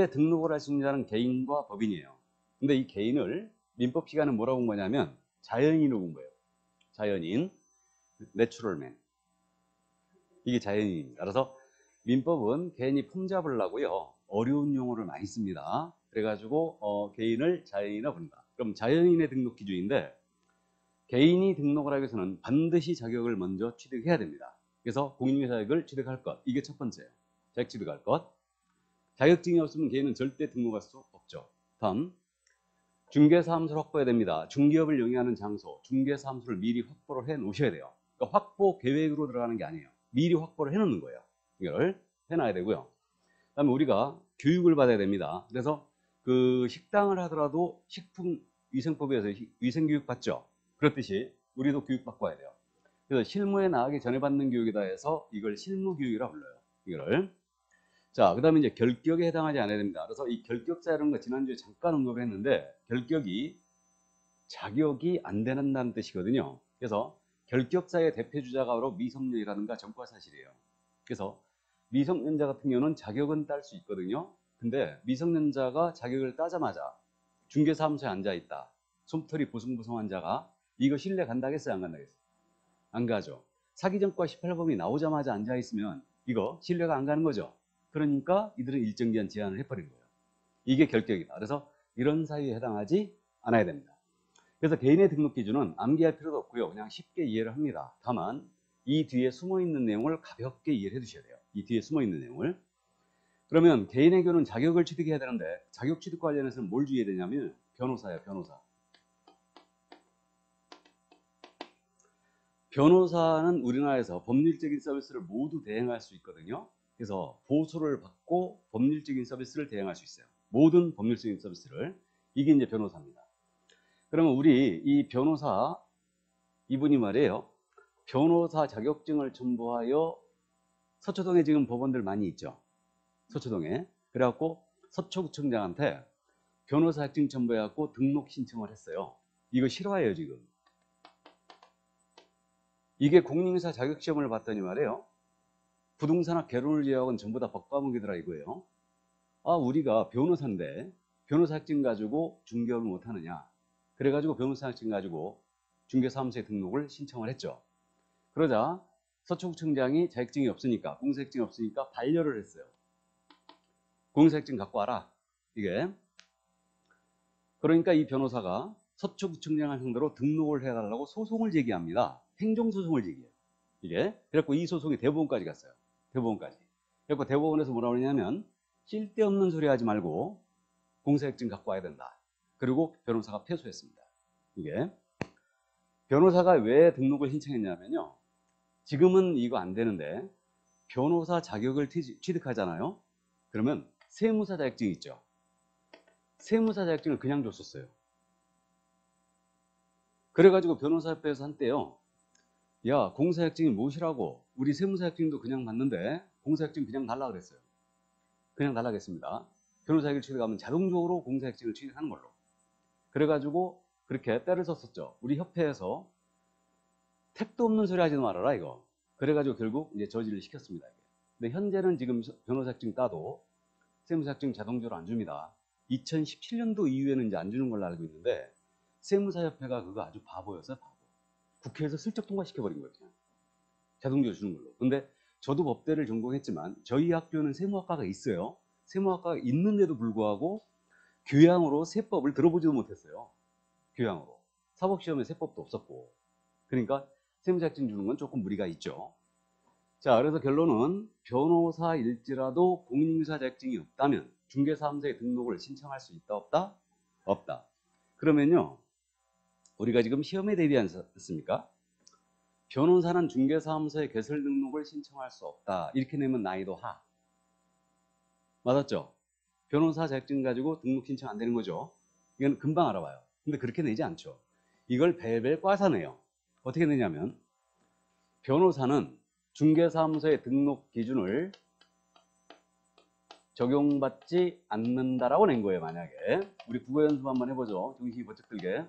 개인에 등록을 할 수 있는 자는 개인과 법인이에요. 근데 이 개인을 민법 시간은 뭐라고 본 거냐면 자연인으로 본 거예요. 자연인, 내추럴맨. 이게 자연인입니다. 그래서 민법은 개인이 폼 잡으려고요. 어려운 용어를 많이 씁니다. 그래가지고 개인을 자연인이라 부른다. 그럼 자연인의 등록 기준인데 개인이 등록을 하기 위해서는 반드시 자격을 먼저 취득해야 됩니다. 그래서 공인중개사 자격을 취득할 것. 이게 첫 번째예요. 자격 취득할 것. 자격증이 없으면 개인은 절대 등록할 수 없죠. 다음, 중개사무소를 확보해야 됩니다. 중개업을 영위하는 장소, 중개사무소를 미리 확보를 해 놓으셔야 돼요. 그러니까 확보 계획으로 들어가는 게 아니에요. 미리 확보를 해 놓는 거예요. 이걸 해놔야 되고요. 그다음에 우리가 교육을 받아야 됩니다. 그래서 그 식당을 하더라도 식품위생법에서 위생교육 받죠. 그렇듯이 우리도 교육받고 와야 돼요. 그래서 실무에 나가기 전에 받는 교육이다 해서 이걸 실무교육이라고 불러요. 이걸. 자, 그 다음에 이제 결격에 해당하지 않아야 됩니다. 그래서 이 결격자라는 거 지난주에 잠깐 언급을 했는데 결격이 자격이 안 된다는 뜻이거든요. 그래서 결격자의 대표주자가 바로 미성년이라든가 전과사실이에요. 그래서 미성년자 같은 경우는 자격은 딸 수 있거든요. 근데 미성년자가 자격을 따자마자 중개사무소에 앉아있다. 솜털이 보송보송한 자가 이거 신뢰 간다겠어요? 안 간다겠어요? 안 가죠. 사기전과 18범이 나오자마자 앉아있으면 이거 신뢰가 안 가는 거죠. 그러니까 이들은 일정 기한 제한을 해버린 거예요. 이게 결격이다. 그래서 이런 사유에 해당하지 않아야 됩니다. 그래서 개인의 등록 기준은 암기할 필요도 없고요. 그냥 쉽게 이해를 합니다. 다만 이 뒤에 숨어있는 내용을 가볍게 이해를 해두셔야 돼요. 이 뒤에 숨어있는 내용을. 그러면 개인의 교는 자격을 취득해야 되는데 자격 취득 관련해서는 뭘 주의해야 되냐면 변호사예요. 변호사. 변호사는 우리나라에서 법률적인 서비스를 모두 대행할 수 있거든요. 그래서 보수를 받고 법률적인 서비스를 대행할 수 있어요. 모든 법률적인 서비스를. 이게 이제 변호사입니다. 그러면 우리 이 변호사 이분이 말이에요. 변호사 자격증을 첨부하여 서초동에 지금 법원들 많이 있죠. 서초동에. 그래갖고 서초구청장한테 변호사 자격증 첨부해갖고 등록 신청을 했어요. 이거 실화예요 지금. 이게 공인중개사 자격시험을 봤더니 말이에요. 부동산학 개론을 이해하고는 전부 다 법과목이더라 이거예요. 아, 우리가 변호사인데 변호사 자격증 가지고 중개업을 못하느냐. 그래가지고 변호사 자격증 가지고 중개사무소에 등록을 신청을 했죠. 그러자 서초구청장이 자격증이 없으니까 공사자격증이 없으니까 반려를 했어요. 공사자격증 갖고 와라. 이게. 그러니까 이 변호사가 서초구청장을 상대로 등록을 해달라고 소송을 제기합니다. 행정소송을 제기해요. 이게. 그래갖고 이 소송이 대법원까지 갔어요. 대법원까지. 그래갖고 대법원에서 뭐라고 그러냐면 쓸데없는 소리 하지 말고 공사자격증 갖고 와야 된다. 그리고 변호사가 패소했습니다. 이게. 변호사가 왜 등록을 신청했냐면요. 지금은 이거 안 되는데 변호사 자격을 취득하잖아요. 그러면 세무사 자격증이 있죠. 세무사 자격증을 그냥 줬었어요. 그래가지고 변호사협회에서 한때요. 야, 공사자격증이 무엇이라고? 우리 세무사자격증도 그냥 받는데 공사자격증 그냥 달라 그랬어요. 그냥 달라 그랬습니다. 변호사자격을 취득하면 자동적으로 공사자격증을 취득하는 걸로. 그래가지고 그렇게 때를 썼었죠. 우리 협회에서 택도 없는 소리 하지 말아라 이거. 그래가지고 결국 이제 저지를 시켰습니다. 근데 현재는 지금 변호사자격증 따도 세무사자격증 자동적으로 안 줍니다. 2017년도 이후에는 이제 안 주는 걸로 알고 있는데 세무사협회가 그거 아주 바보였어요. 바보. 국회에서 슬쩍 통과시켜버린 거예요. 그냥. 자동적으로 주는 걸로. 근데 저도 법대를 전공했지만 저희 학교는 세무학과가 있어요. 세무학과가 있는데도 불구하고 교양으로 세법을 들어보지도 못했어요. 교양으로. 사법시험에 세법도 없었고. 그러니까 세무자격증 주는 건 조금 무리가 있죠. 자, 그래서 결론은 변호사일지라도 공인중개사 자격증이 없다면 중개사무소에 등록을 신청할 수 있다 없다? 없다. 그러면요. 우리가 지금 시험에 대비하지 않습니까? 변호사는 중개사무소에 개설 등록을 신청할 수 없다. 이렇게 내면 난이도 하. 맞았죠? 변호사 자격증 가지고 등록 신청 안 되는 거죠. 이건 금방 알아봐요. 근데 그렇게 내지 않죠. 이걸 벨벨 꽈서 내요. 어떻게 내냐면 변호사는 중개사무소의 등록 기준을 적용받지 않는다라고 낸 거예요. 만약에 우리 국어 연습 한번 해보죠. 정신이 번쩍 들게.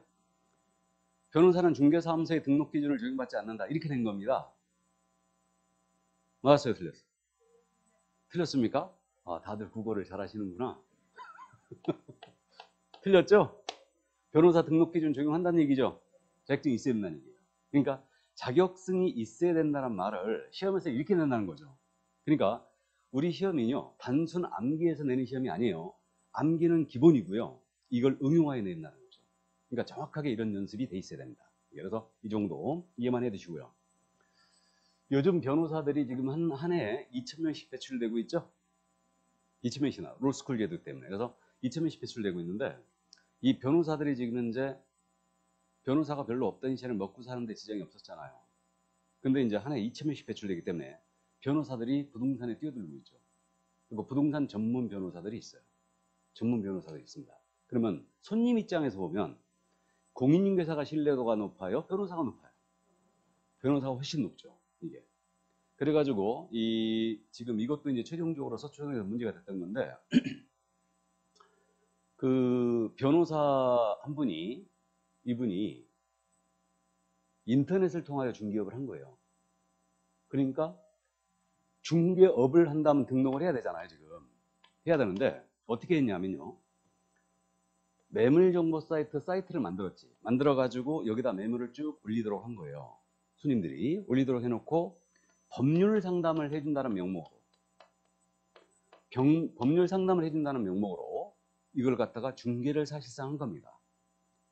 변호사는 중개사무소의 등록 기준을 적용받지 않는다. 이렇게 된 겁니다. 맞았어요? 틀렸어요? 틀렸습니까? 아, 다들 국어를 잘 하시는구나. 틀렸죠? 변호사 등록 기준 적용한다는 얘기죠. 자격증이 있어야 된다는 얘기예요. 그러니까 자격증이 있어야 된다는 말을 시험에서 이렇게 낸다는 거죠. 그러니까 우리 시험이요, 단순 암기해서 내는 시험이 아니에요. 암기는 기본이고요. 이걸 응용하여 낸다는 거죠. 그러니까 정확하게 이런 연습이 돼 있어야 됩니다. 그래서 이 정도 이해만 해 두시고요. 요즘 변호사들이 지금 한 해에 2,000명씩 배출되고 있죠. 2,000명씩이나 롤스쿨 제도 때문에. 그래서 2,000명씩 배출되고 있는데, 이 변호사들이 지금 현재 변호사가 별로 없던 시절에 먹고 사는데 지장이 없었잖아요. 근데 이제 한 해 2,000명씩 배출되기 때문에 변호사들이 부동산에 뛰어들고 있죠. 그리고 부동산 전문 변호사들이 있어요. 전문 변호사들이 있습니다. 그러면 손님 입장에서 보면 공인중개사가 신뢰도가 높아요? 변호사가 높아요? 변호사가 훨씬 높죠. 이게. 그래가지고 지금 이것도 이제 최종적으로 서초동에서 문제가 됐던 건데, 그 변호사 한 분이, 이분이 인터넷을 통하여 중개업을 한 거예요. 그러니까 중개업을 한다면 등록을 해야 되잖아요. 지금 해야 되는데 어떻게 했냐면요, 매물정보 사이트를 만들었지. 만들어가지고 여기다 매물을 쭉 올리도록 한 거예요. 손님들이 올리도록 해놓고 법률 상담을 해준다는 명목으로, 법률 상담을 해준다는 명목으로 이걸 갖다가 중개를 사실상 한 겁니다.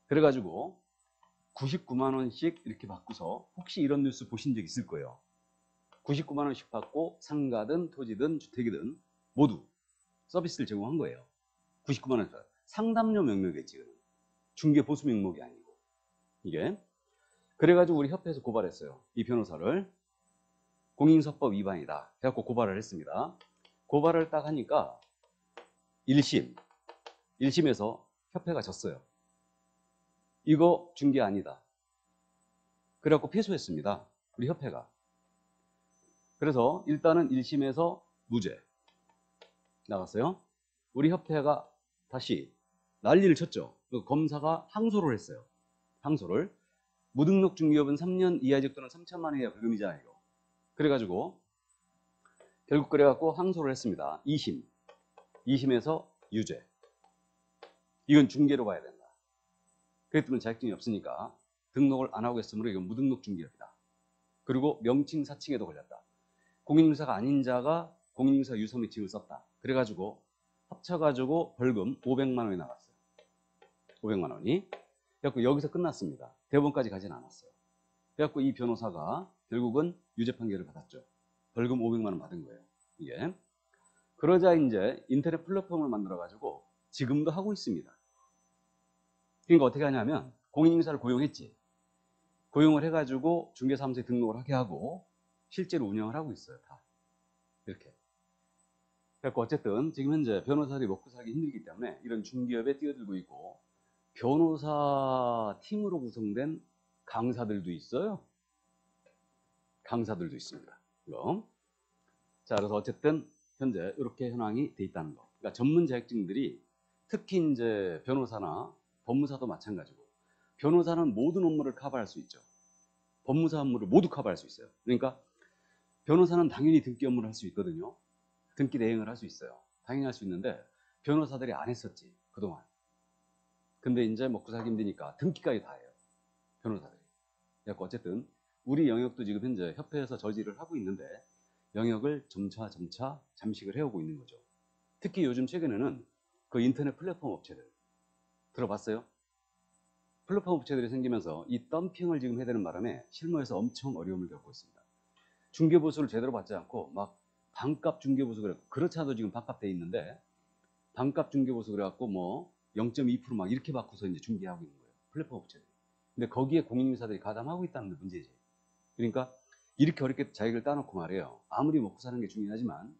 그래가지고 99만 원씩 이렇게 받고서, 혹시 이런 뉴스 보신 적 있을 거예요. 99만 원씩 받고 상가든 토지든 주택이든 모두 서비스를 제공한 거예요. 99만 원. 상담료 명목이겠지. 중개 보수 명목이 아니고. 이게. 그래가지고 우리 협회에서 고발했어요. 이 변호사를 공인서법 위반이다 해갖고 고발을 했습니다. 고발을 딱 하니까 1심에서 협회가 졌어요. 이거 중개 아니다. 그래갖고 패소했습니다. 우리 협회가. 그래서 일단은 1심에서 무죄 나갔어요. 우리 협회가 다시 난리를 쳤죠. 검사가 항소를 했어요. 항소를. 무등록 중개업은 3년 이하직 또는 3천만 원 이하 벌금이잖아요. 이거. 그래가지고 결국 그래갖고 항소를 했습니다. 2심에서 유죄. 이건 중개로 봐야 된다. 그랬더니 자격증이 없으니까 등록을 안 하고 했으므로 이건 무등록 중개업이다. 그리고 명칭 사칭에도 걸렸다. 공인중개사가 아닌 자가 공인중개사 유서 명칭을 썼다. 그래가지고 합쳐가지고 벌금 500만 원이 나갔어요. 500만 원이. 그래갖고 여기서 끝났습니다. 대법원까지 가진 않았어요. 그래갖고 이 변호사가 결국은 유죄 판결을 받았죠. 벌금 500만 원 받은 거예요. 이게. 그러자 이제 인터넷 플랫폼을 만들어가지고 지금도 하고 있습니다. 그러니까 어떻게 하냐면 공인중개사를 고용했지. 고용을 해가지고 중개사무소에 등록을 하게 하고 실제로 운영을 하고 있어요. 다. 이렇게. 그래서 어쨌든 지금 현재 변호사들이 먹고 살기 힘들기 때문에 이런 중개업에 뛰어들고 있고, 변호사 팀으로 구성된 강사들도 있어요. 강사들도 있습니다. 이거. 자, 그래서 어쨌든 현재 이렇게 현황이 돼 있다는 거. 그러니까 전문 자격증들이 특히 이제 변호사나 법무사도 마찬가지고, 변호사는 모든 업무를 커버할 수 있죠. 법무사 업무를 모두 커버할 수 있어요. 그러니까 변호사는 당연히 등기 업무를 할 수 있거든요. 등기 대행을 할 수 있어요. 당연히 할 수 있는데 변호사들이 안 했었지, 그동안. 근데 이제 먹고 살기 힘드니까 등기까지 다 해요. 변호사들이. 그래서 어쨌든 우리 영역도 지금 현재 협회에서 저지를 하고 있는데 영역을 점차 잠식을 해오고 있는 거죠. 특히 요즘 최근에는 그 인터넷 플랫폼 업체들 들어봤어요? 플랫폼 업체들이 생기면서 이 덤핑을 지금 해야 되는 바람에 실무에서 엄청 어려움을 겪고 있습니다. 중개보수를 제대로 받지 않고 막 반값 중개보수 그래갖고, 그렇지 않아도 지금 반값 돼 있는데 반값 중개보수 그래갖고 뭐 0.2% 막 이렇게 받고서 이제 중개하고 있는 거예요. 플랫폼 업체들이. 근데 거기에 공인중개사들이 가담하고 있다는 게 문제지. 그러니까 이렇게 어렵게 자격을 따놓고 말이에요. 아무리 먹고 사는 게 중요하지만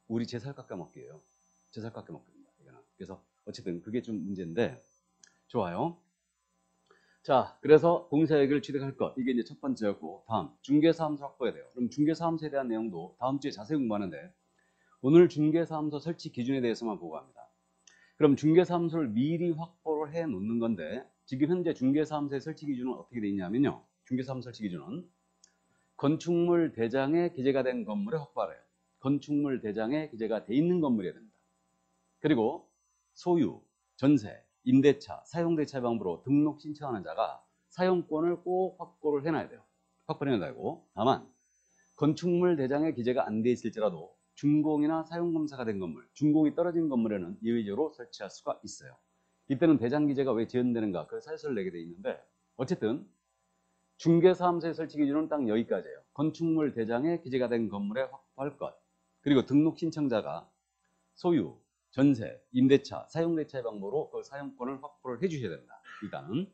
우리 제 살 깎아먹기예요. 제 살 깎아먹기입니다. 이거는. 그래서 어쨌든 그게 좀 문제인데, 좋아요. 자, 그래서 공사액을 취득할 것, 이게 이제 첫 번째였고, 다음 중개사무소 확보해야 돼요. 그럼 중개사무소에 대한 내용도 다음 주에 자세히 공부하는데, 오늘 중개사무소 설치 기준에 대해서만 보고합니다. 그럼 중개사무소를 미리 확보를 해 놓는 건데, 지금 현재 중개사무소의 설치 기준은 어떻게 되어 있냐면요, 중개사무소 설치 기준은 건축물 대장에 기재가 된 건물에 확보하래요. 건축물 대장에 기재가 돼 있는 건물이어야 됩니다. 그리고 소유, 전세, 임대차, 사용대차 방법으로 등록 신청하는 자가 사용권을 꼭 확보를 해놔야 돼요. 확보를 해놔야 되고, 다만 건축물 대장에 기재가 안 돼 있을지라도 준공이나 사용검사가 된 건물, 준공이 떨어진 건물에는 예외적으로 설치할 수가 있어요. 이때는 대장 기재가 왜 지연되는가, 그 사유서를 내게 돼 있는데, 어쨌든 중개사무소의 설치 기준은 딱 여기까지예요. 건축물 대장에 기재가 된 건물에 확보할 것, 그리고 등록 신청자가 소유, 전세, 임대차, 사용대차의 방법으로 그 사용권을 확보를 해주셔야 된다. 일단은.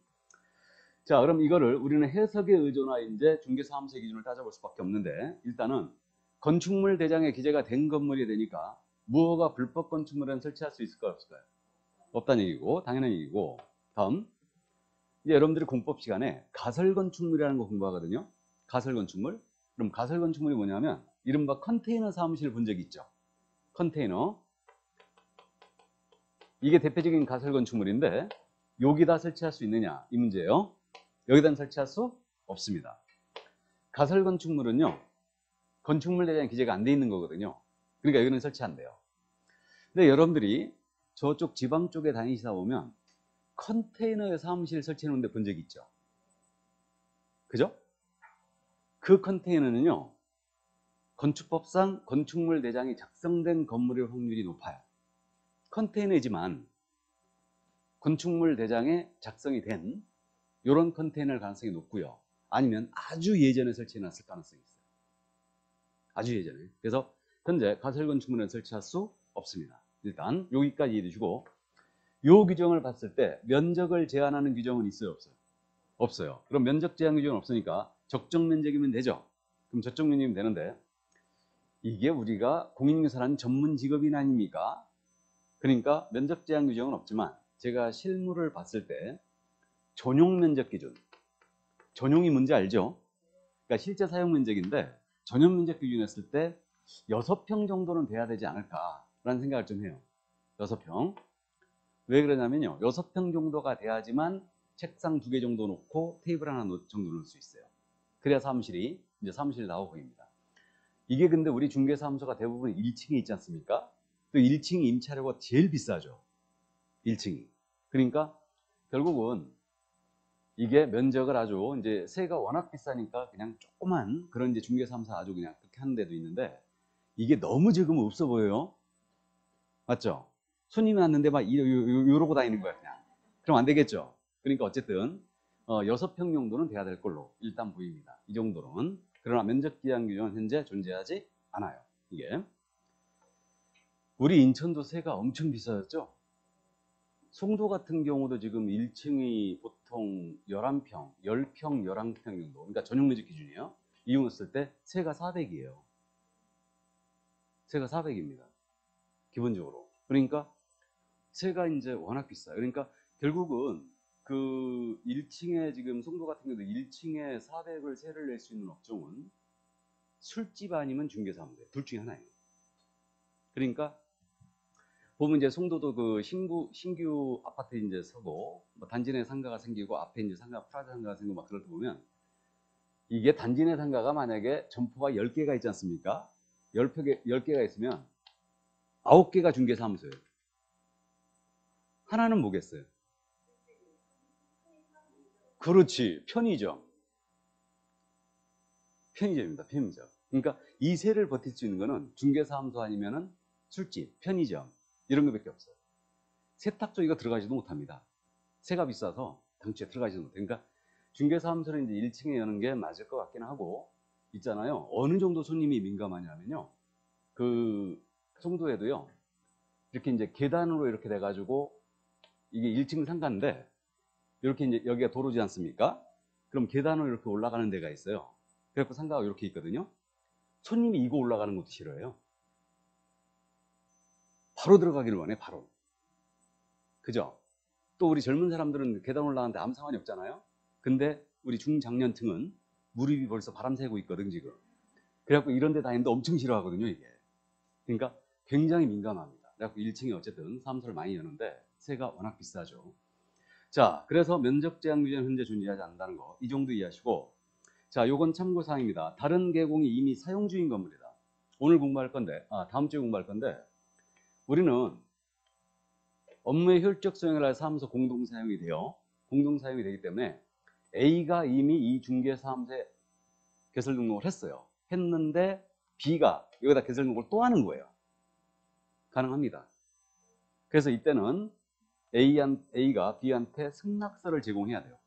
자, 그럼 이거를 우리는 해석에 의존하 이제 중개사무소의 기준을 따져볼 수밖에 없는데, 일단은 건축물 대장에 기재가 된 건물이 되니까 무허가 불법 건축물에는 설치할 수 있을까요, 없을까요? 없다는 얘기고, 당연한 얘기고. 다음, 이제 여러분들이 공법 시간에 가설 건축물이라는 거 공부하거든요. 가설 건축물. 그럼 가설 건축물이 뭐냐면 이른바 컨테이너 사무실 본 적 있죠? 컨테이너. 이게 대표적인 가설 건축물인데 여기다 설치할 수 있느냐 이 문제예요. 여기다 설치할 수 없습니다. 가설 건축물은요, 건축물 대장에 기재가 안 돼 있는 거거든요. 그러니까 여기는 설치 안 돼요. 근데 여러분들이 저쪽 지방 쪽에 다니시다 보면 컨테이너에 사무실 설치해 놓은 데 본 적이 있죠? 그죠? 그 컨테이너는요, 건축법상 건축물 대장이 작성된 건물일 확률이 높아요. 컨테이너이지만 건축물 대장에 작성이 된 이런 컨테이너일 가능성이 높고요. 아니면 아주 예전에 설치해 놨을 가능성이 있어요. 아주 예전에. 그래서 현재 가설 건축물은 설치할 수 없습니다. 일단 여기까지 이해해 주시고, 요 규정을 봤을 때 면적을 제한하는 규정은 있어요, 없어요? 없어요. 그럼 면적 제한 규정은 없으니까 적정 면적이면 되죠. 그럼 적정 면적이면 되는데, 이게 우리가 공인유사라는 전문 직업인 아닙니까? 그러니까 면적 제한 규정은 없지만 제가 실물을 봤을 때 전용 면적 기준, 전용이 뭔지 알죠? 그러니까 실제 사용 면적인데 전용 면적 기준 했을 때 6평 정도는 돼야 되지 않을까라는 생각을 좀 해요. 6평. 왜 그러냐면요, 6평 정도가 돼야지만 책상 2개 정도 놓고 테이블 하나 정도 놓을 수 있어요. 그래야 사무실이 이제 사무실 나오고 보입니다. 이게 근데 우리 중개사무소가 대부분 1층에 있지 않습니까? 또 1층이 임차료가 제일 비싸죠. 1층이. 그러니까 결국은 이게 면적을 아주 이제 세가 워낙 비싸니까 그냥 조그만 그런 이제 중개사무소 아주 그냥 그렇게 하는 데도 있는데, 이게 너무 지금 없어 보여요. 맞죠? 손님이 왔는데 막 이러고 다니는 거야, 그냥. 그럼 안 되겠죠? 그러니까 어쨌든 6평 정도는 돼야 될 걸로 일단 보입니다. 이 정도는. 그러나 면적 제한 규정은 현재 존재하지 않아요. 이게. 우리 인천도 세가 엄청 비싸졌죠? 송도 같은 경우도 지금 1층이 보통 11평, 10평, 11평 정도. 그러니까 전용 면적 기준이에요. 이용했을 때 세가 400이에요. 세가 400입니다. 기본적으로. 그러니까 세가 이제 워낙 비싸요. 그러니까 결국은 그 1층에 지금 송도 같은 경우도 1층에 400을 세를 낼 수 있는 업종은 술집 아니면 중개사무소, 둘 중에 하나예요. 그러니까 보면 이제 송도도 그 신규 아파트 이제 서고 뭐 단지 내 상가가 생기고 앞에 이제 상가 프라자 상가가 생기고 막 그럴 때 보면 이게 단지 내 상가가 만약에 점포가 10개가 있지 않습니까? 10개가 있으면 9개가 중개사무소예요. 하나는 뭐겠어요? 그렇지, 편의점. 편의점입니다. 편의점. 그러니까 이 세를 버틸 수 있는 거는 중개사무소 아니면은 술집, 편의점 이런 거밖에 없어요. 세탁소 이거 들어가지도 못합니다. 세가 비싸서 당초에 들어가지도 못해요. 그러니까 중개사무소는 이제 1층에 여는 게 맞을 것 같긴 하고, 있잖아요. 어느 정도 손님이 민감하냐면요, 그 송도에도요, 이렇게 이제 계단으로 이렇게 돼가지고 이게 1층 상가인데 이렇게 이제 여기가 도로지 않습니까? 그럼 계단으로 이렇게 올라가는 데가 있어요. 그래갖고 상가가 이렇게 있거든요. 손님이 이거 올라가는 것도 싫어해요. 바로 들어가기를 원해, 바로. 그죠? 또 우리 젊은 사람들은 계단 올라가는데 아무 상관이 없잖아요. 근데 우리 중장년층은 무릎이 벌써 바람 새고 있거든, 지금. 그래갖고 이런 데 다니는데 엄청 싫어하거든요, 이게. 그러니까 굉장히 민감합니다. 그래갖고 1층에 어쨌든 사무소를 많이 여는데 세가 워낙 비싸죠. 자, 그래서 면적 제한 규정은 현재 존재하지 않는다는 거, 이 정도 이해하시고, 자, 요건 참고사항입니다. 다른 계공이 이미 사용 중인 건물이다. 오늘 공부할 건데, 다음 주에 공부할 건데, 우리는 업무의 효율적 수행을 위하여 사무소 공동 사용이 되기 때문에 A가 이미 이 중개사무소에 개설 등록을 했는데 B가 여기다 개설 등록을 또 하는 거예요. 가능합니다. 그래서 이때는 A가 B한테 승낙서를 제공해야 돼요.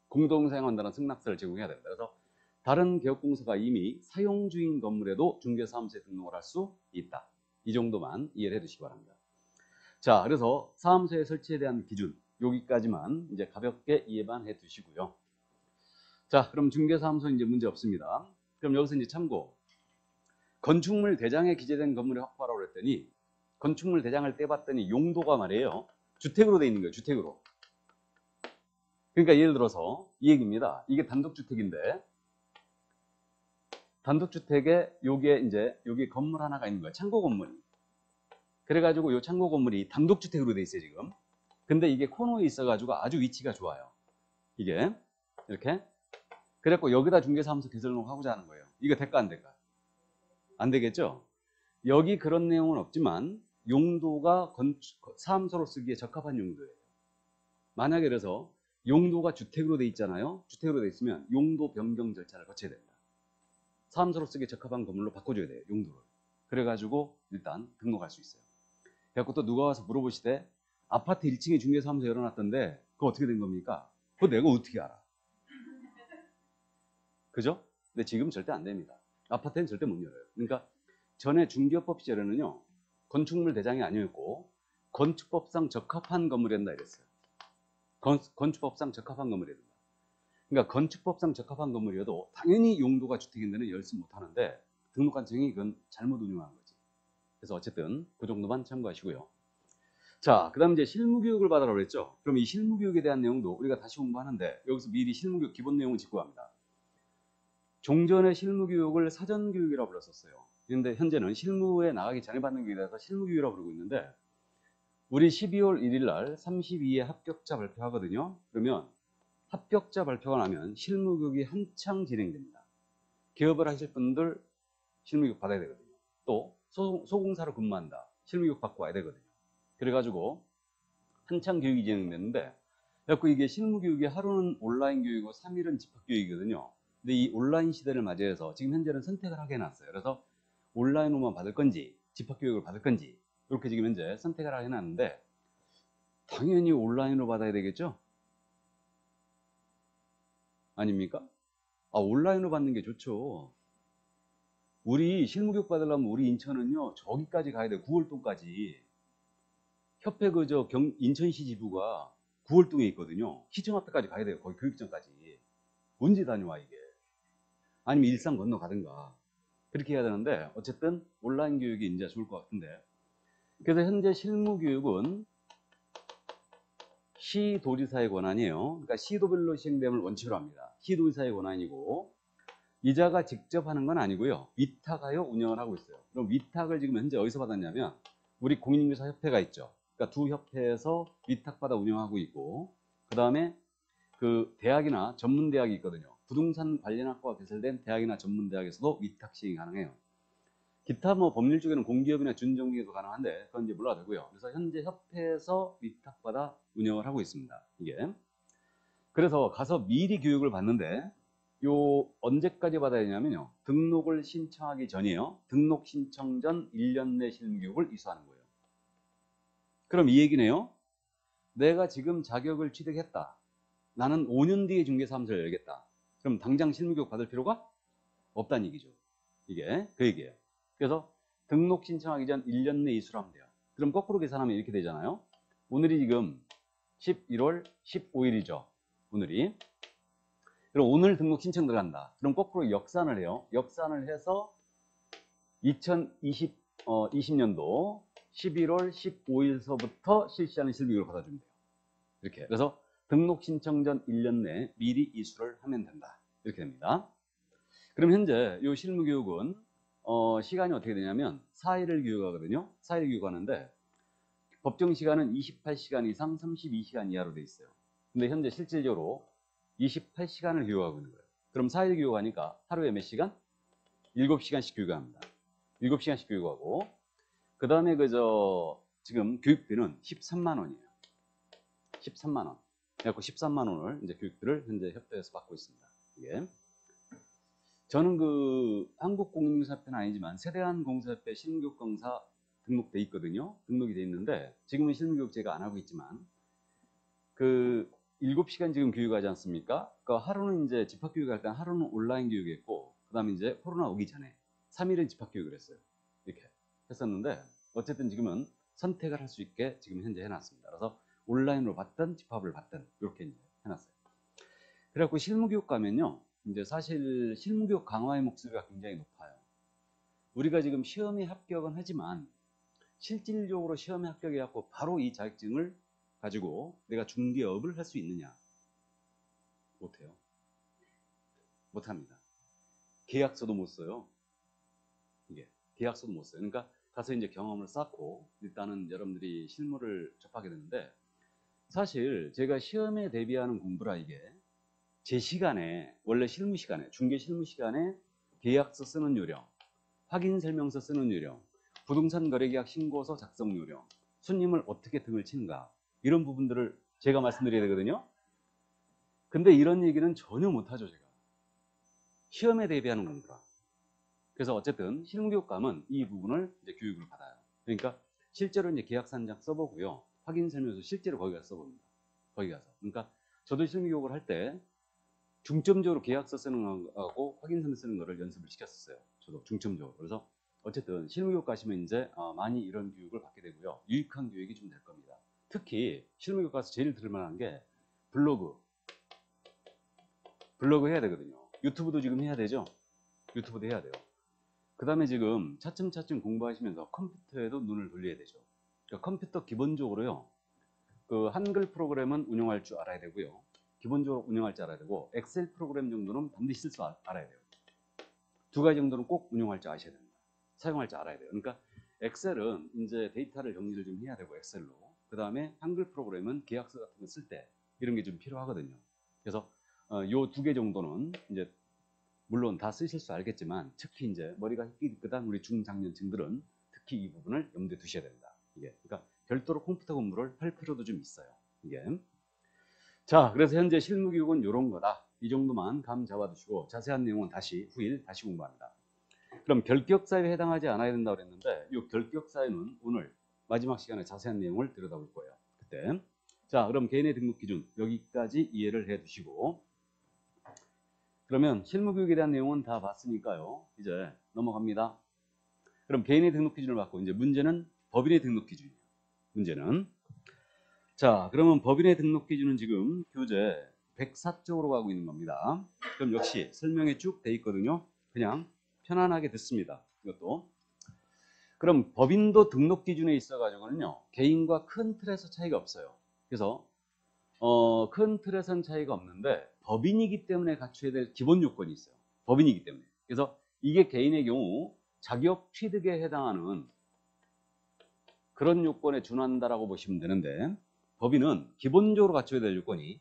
공동 사용한다는 승낙서를 제공해야 됩니다. 그래서 다른 개업공사가 이미 사용 중인 건물에도 중개사무소에 등록을 할 수 있다. 이 정도만 이해를 해두시기 바랍니다. 자, 그래서 사무소의 설치에 대한 기준 여기까지만 이제 가볍게 이해만 해두시고요. 자, 그럼 중개사무소 이제 문제 없습니다. 그럼 여기서 이제 참고 건축물 대장에 기재된 건물을 확보하라고 그랬더니 건축물 대장을 떼봤더니 용도가 말이에요. 주택으로 돼 있는 거예요. 주택으로. 그러니까 예를 들어서 이 얘기입니다. 이게 단독주택인데 단독주택에 여기 건물 하나가 있는 거예요. 창고 건물이. 그래가지고 이 창고 건물이 단독주택으로 돼 있어요, 지금. 근데 이게 코너에 있어가지고 아주 위치가 좋아요. 이게 이렇게. 그래갖고 여기다 중개사무소 개설 등록하고자 하는 거예요. 이거 될까 안 될까? 안 되겠죠? 여기 그런 내용은 없지만 용도가 사무소로 쓰기에 적합한 용도예요. 만약에 그래서 용도가 주택으로 돼 있잖아요. 주택으로 돼 있으면 용도 변경 절차를 거쳐야 됩니다. 사무소로 쓰기에 적합한 건물로 바꿔줘야 돼요. 용도를. 그래가지고 일단 등록할 수 있어요. 그래갖고 또 누가 와서 물어보시되 아파트 1층에 중개사무소 열어놨던데 그거 어떻게 된 겁니까? 그거 내가 어떻게 알아? 그죠? 근데 지금 절대 안 됩니다. 아파트는 절대 못 열어요. 그러니까 전에 중개법 시절에는요. 건축물 대장이 아니었고 건축법상 적합한 건물이 된다 이랬어요. 건축법상 적합한 건물이 된다. 그러니까 건축법상 적합한 건물이어도 당연히 용도가 주택인데는 열지 못하는데 등록관청이 그건 잘못 운영한 거지. 그래서 어쨌든 그 정도만 참고하시고요. 자, 그 다음 이제 실무교육을 받으라고 그랬죠. 그럼 이 실무교육에 대한 내용도 우리가 다시 공부하는데 여기서 미리 실무교육 기본 내용을 짚고 갑니다. 종전의 실무교육을 사전교육이라고 불렀었어요. 그런데 현재는 실무에 나가기 전에 받는 교육에 대해서 실무교육이라고 부르고 있는데 우리 12월 1일 날 32회 합격자 발표하거든요. 그러면 합격자 발표가 나면 실무교육이 한창 진행됩니다. 개업을 하실 분들 실무교육 받아야 되거든요. 또 소공사로 근무한다. 실무교육 받고 와야 되거든요. 그래가지고 한창 교육이 진행되는데 그래서 이게 실무교육이 하루는 온라인 교육이고 3일은 집합교육이거든요. 근데 이 온라인 시대를 맞이해서 지금 현재는 선택을 하게 해놨어요. 그래서 온라인으로만 받을 건지 집합교육을 받을 건지 이렇게 지금 현재 선택을 하게 해놨는데 당연히 온라인으로 받아야 되겠죠? 아닙니까? 온라인으로 받는 게 좋죠. 우리 실무교육 받으려면 우리 인천은요 저기까지 가야 돼요. 구월동까지. 협회 인천시 지부가 구월동에 있거든요. 시청 앞에까지 가야 돼요. 거기 교육청까지. 언제 다녀와 이게. 아니면 일산 건너 가든가. 그렇게 해야 되는데 어쨌든 온라인 교육이 이제 좋을 것 같은데. 그래서 현재 실무교육은 시도지사의 권한이에요. 그러니까 시도별로 시행됨을 원칙으로 합니다. 시도지사의 권한이고 이자가 직접 하는 건 아니고요. 위탁하여 운영을 하고 있어요. 그럼 위탁을 지금 현재 어디서 받았냐면 우리 공인중개사협회가 있죠. 그러니까 두 협회에서 위탁받아 운영하고 있고 그 다음에 그 대학이나 전문대학이 있거든요. 부동산 관련 학과가 개설된 대학이나 전문대학에서도 위탁 시행이 가능해요. 기타 뭐 법률 쪽에는 공기업이나 준정기업도 가능한데 그건 이제 몰라도 되고요. 그래서 현재 협회에서 위탁받아 운영을 하고 있습니다. 이게. 그래서 가서 미리 교육을 받는데 요 언제까지 받아야 되냐면요. 등록을 신청하기 전이에요. 등록 신청 전 1년 내 실무교육을 이수하는 거예요. 그럼 이 얘기네요. 내가 지금 자격을 취득했다. 나는 5년 뒤에 중개사무소를 열겠다. 그럼 당장 실무교육 받을 필요가 없다는 얘기죠. 이게 그 얘기예요. 그래서 등록 신청하기 전 1년 내 이수를 하면 돼요. 그럼 거꾸로 계산하면 이렇게 되잖아요. 오늘이 지금 11월 15일이죠. 오늘이. 그럼 오늘 등록 신청 들어간다. 그럼 거꾸로 역산을 해요. 역산을 해서 2020년도 11월 15일서부터 실시하는 실무교육을 받아주면 돼요. 이렇게. 그래서 등록 신청 전 1년 내에 미리 이수를 하면 된다. 이렇게 됩니다. 그럼 현재 이 실무교육은 시간이 어떻게 되냐면 4일을 교육하거든요. 4일 교육하는데 법정 시간은 28시간 이상 32시간 이하로 돼 있어요. 근데 현재 실질적으로 28시간을 교육하고 있는 거예요. 그럼 4일 교육하니까 하루에 몇 시간? 7시간씩 교육합니다. 7시간씩 교육하고 그 다음에 지금 교육비는 13만 원이에요. 13만 원. 그래서 13만 원을 이제 교육비를 현재 협회에서 받고 있습니다. 이게. 저는 그 한국공인중개사협회는 아니지만 세대한공사협회 실무교육강사 등록돼 있거든요. 등록이 돼 있는데 지금은 실무교육 제가 안 하고 있지만 그 7시간 지금 교육하지 않습니까? 그 하루는 이제 집합교육할 때 하루는 온라인 교육했고 그다음에 이제 코로나 오기 전에 3일은 집합교육을 했어요. 이렇게 했었는데 어쨌든 지금은 선택을 할 수 있게 지금 현재 해놨습니다. 그래서 온라인으로 받든 집합을 받든 이렇게 이제 해놨어요. 그래갖고 실무교육 가면요. 이제 사실 실무교육 강화의 목소리가 굉장히 높아요. 우리가 지금 시험에 합격은 하지만 실질적으로 시험에 합격해갖고 바로 이 자격증을 가지고 내가 중개업을 할 수 있느냐? 못해요. 못합니다. 계약서도 못 써요. 이게 계약서도 못 써요. 그러니까 가서 이제 경험을 쌓고 일단은 여러분들이 실무를 접하게 되는데 사실 제가 시험에 대비하는 공부라 이게 제 시간에 원래 실무 시간에 중개 실무 시간에 계약서 쓰는 요령, 확인 설명서 쓰는 요령, 부동산 거래계약 신고서 작성 요령, 손님을 어떻게 등을 치는가 이런 부분들을 제가 말씀드려야 되거든요. 근데 이런 얘기는 전혀 못하죠 제가. 시험에 대비하는 공부라. 그래서 어쨌든 실무교육감은 이 부분을 이제 교육을 받아요. 그러니까 실제로 이제 계약서 한 장 써보고요. 확인 설명서 실제로 거기 가서 써봅니다. 거기 가서. 그러니까 저도 실무교육을 할 때 중점적으로 계약서 쓰는 거하고 확인서 쓰는 거를 연습을 시켰었어요. 저도 중점적으로. 그래서 어쨌든 실무교육 가시면 이제 많이 이런 교육을 받게 되고요. 유익한 교육이 좀 될 겁니다. 특히 실무교육 가서 제일 들을만한 게 블로그 해야 되거든요. 유튜브도 지금 해야 되죠. 유튜브도 해야 돼요. 그 다음에 지금 차츰차츰 공부하시면서 컴퓨터에도 눈을 돌려야 되죠. 그러니까 컴퓨터 기본적으로요. 그 한글 프로그램은 운영할 줄 알아야 되고요. 기본적으로 운영할 줄 알아야 되고 엑셀 프로그램 정도는 반드시 쓸 줄 알아야 돼요. 두 가지 정도는 꼭 운영할 줄 아셔야 됩니다. 사용할 줄 알아야 돼요. 그러니까 엑셀은 이제 데이터를 정리를 좀 해야 되고 엑셀로. 그 다음에 한글 프로그램은 계약서 같은 거 쓸 때 이런 게 좀 필요하거든요. 그래서 요 두 개 정도는 이제 물론 다 쓰실 수 알겠지만 특히 이제 머리가 희끗희끗한 우리 중장년층들은 특히 이 부분을 염두에 두셔야 됩니다. 이게 그러니까 별도로 컴퓨터 공부를 할 필요도 좀 있어요. 이게 자 그래서 현재 실무교육은 이런 거다. 이 정도만 감 잡아두시고 자세한 내용은 후일 다시 공부합니다. 그럼 결격사유에 해당하지 않아야 된다고 그랬는데 이 결격사유는 오늘 마지막 시간에 자세한 내용을 들여다볼 거예요. 그때 자 그럼 개인의 등록 기준 여기까지 이해를 해 두시고 그러면 실무교육에 대한 내용은 다 봤으니까요. 이제 넘어갑니다. 그럼 개인의 등록 기준을 받고 이제 문제는 법인의 등록 기준이에요. 문제는 자 그러면 법인의 등록 기준은 지금 교재 104쪽으로 가고 있는 겁니다. 그럼 역시 설명이 쭉 돼 있거든요. 그냥 편안하게 듣습니다. 이것도 그럼 법인도 등록 기준에 있어 가지고는요. 개인과 큰 틀에서 차이가 없어요. 그래서 큰 틀에선 차이가 없는데 법인이기 때문에 갖춰야 될 기본 요건이 있어요. 법인이기 때문에. 그래서 이게 개인의 경우 자격 취득에 해당하는 그런 요건에 준한다라고 보시면 되는데 법인은 기본적으로 갖춰야 될 요건이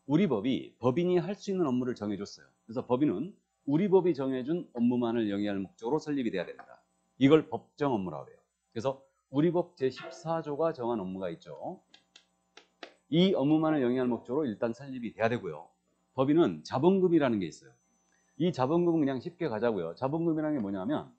우리 법이 법인이 할 수 있는 업무를 정해줬어요. 그래서 법인은 우리 법이 정해준 업무만을 영위할 목적으로 설립이 돼야 된다. 이걸 법정 업무라고 해요. 그래서 우리 법 제14조가 정한 업무가 있죠. 이 업무만을 영위할 목적으로 일단 설립이 돼야 되고요. 법인은 자본금이라는 게 있어요. 이 자본금은 그냥 쉽게 가자고요. 자본금이라는 게 뭐냐면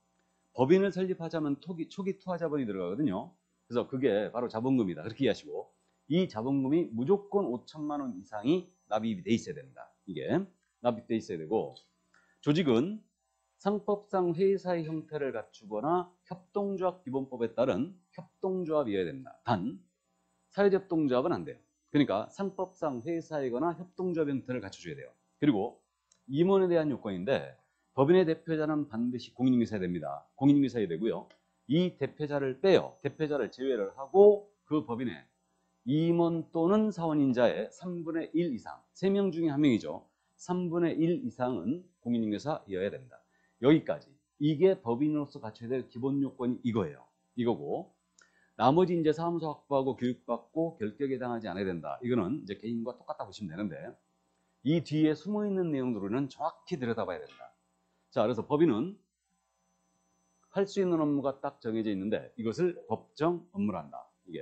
법인을 설립하자면 초기 투하자본이 들어가거든요. 그래서 그게 바로 자본금이다. 그렇게 이해하시고 이 자본금이 무조건 5천만 원 이상이 납입이 돼 있어야 됩니다. 이게 납입돼 있어야 되고 조직은 상법상 회사의 형태를 갖추거나 협동조합 기본법에 따른 협동조합이어야 됩니다. 단 사회협동조합은 안 돼요. 그러니까 상법상 회사이거나 협동조합 형태를 갖춰줘야 돼요. 그리고 임원에 대한 요건인데 법인의 대표자는 반드시 공인중개사야 됩니다. 공인중개사야 되고요. 이 대표자를 빼요. 대표자를 제외를 하고 그 법인의 임원 또는 사원인자의 3분의 1 이상, 3명 중에 1명이죠. 3분의 1 이상은 공인중개사여야 됩니다. 여기까지. 이게 법인으로서 갖춰야 될 기본 요건이 이거예요. 이거고 나머지 이제 사무소 확보하고 교육받고 결격에 해당하지 않아야 된다. 이거는 이제 개인과 똑같다 보시면 되는데 이 뒤에 숨어 있는 내용들은 정확히 들여다봐야 된다. 자, 그래서 법인은 할 수 있는 업무가 딱 정해져 있는데 이것을 법정 업무란다. 이게